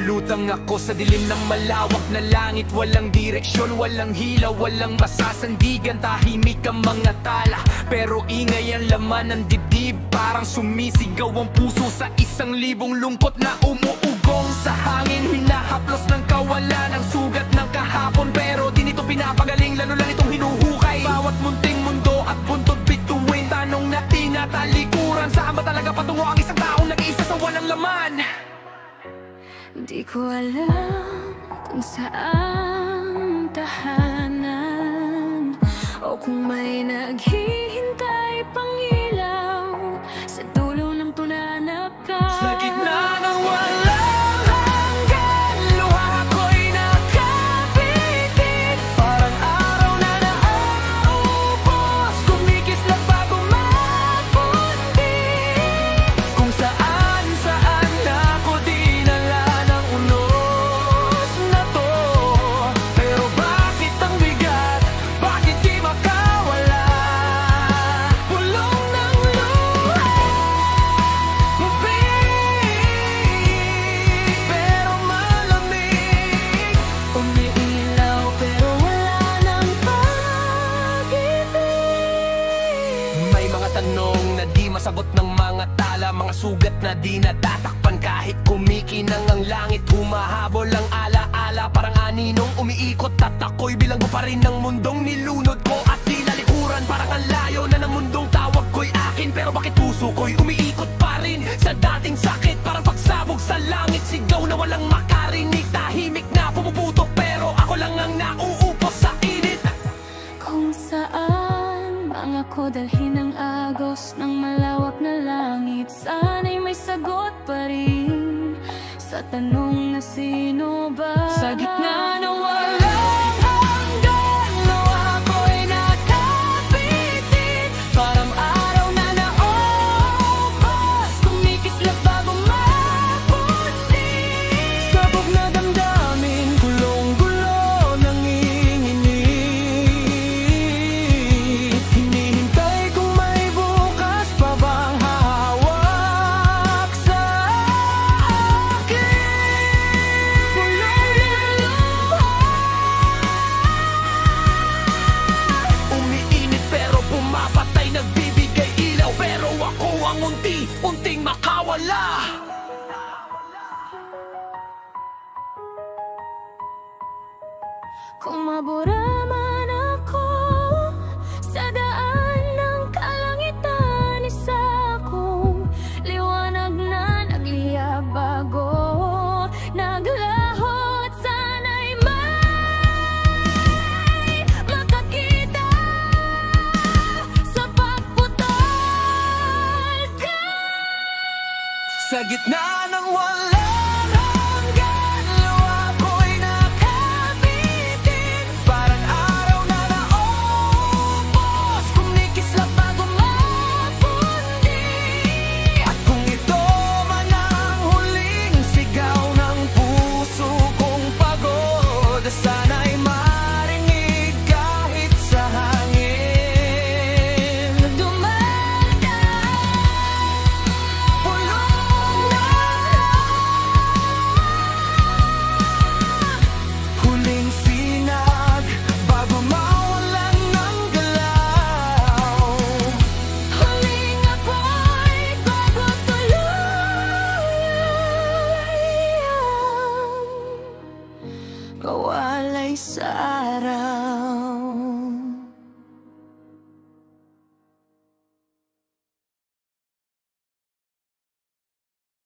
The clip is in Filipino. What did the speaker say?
Lumulutang ako sa dilim ng malawak na langit. Walang direksyon, walang hila, walang masasandigan. Tahimik ang mga tala, pero ingay ang laman ng dibdib. Parang sumisigaw ang puso sa 1,000 lungkot na umuugong sa hangin. Hinahaplos ng kawalan ang sugat ng kahapon, pero di nito pinapagaling, lalo lang itong hinuhukay. Bawat munting mundo at buntod bituin, tanong na tinatalikuran. Saan ba talaga patungo ang isang taong nag-iisa sa walang laman? Di ko alam kung saan tahanan, o kung may naghihintay pang ilaw sa dulo ng tunanap ka. Sa gitna ng walang hanggan, luha ako'y nakapitin. Parang araw na naaubos, kumikislap bago mapundi. Kung saan na ako dinala ng unos na to. Pero bakit ang bigat? Bakit di makawala? Pulong ng luha, pero malamig. Umiilaw pero wala nang pag-ibig. May mga tanong na di masagot ng mga tala, mga sugat na di natatakpan kahit kumikinang ang langit. Humahabol ang alaala, parang aninong umiikot at ako'y bilanggo pa rin ng mundong nilunod ko at tinalikuran. Parang ang layo na ng mundong tawag ko'y akin, pero bakit puso ko'y umiikot pa rin sa dating sakit? Parang pagsabog sa langit, sigaw na walang makarinig. Tahimik na pumuputok, pero ako lang ang nauupos sa init. Kung saan bang ako dalhin ang agos ng malawak na langit, sana'y may sagot pa rin sa tanong na sino ba? Sa gitna ng walang hanggan, luha ako'y nakapitin. Parang araw na naubos, kumikislap bago mapundi. Sabog na damdamin, gulong-gulo, nanginginig. Hinihintay kung may bukas pa bang hahawak sa akin. Pulong ng luha, umiinit pero pumapatay, nagbibigay ilaw, pero ako ang unti-unting makawala. Kung mabura man ako sa daan ng kalangitan, isa akong liwanag na nagliyab bago naglaho. At sana'y may makakita sa pagputol ka. Sa gitna ng walang hanggan, luha ako'y nakapitin. Parang araw na naubos, kumikislap bago mapundi. At kung ito man ang huling sigaw ng puso kong pagod, sana'y marinig kahit sa hangin. Pulong na huling sinag bago mawalan ng galaw. Huling apoy bago tuluyang mawalay sa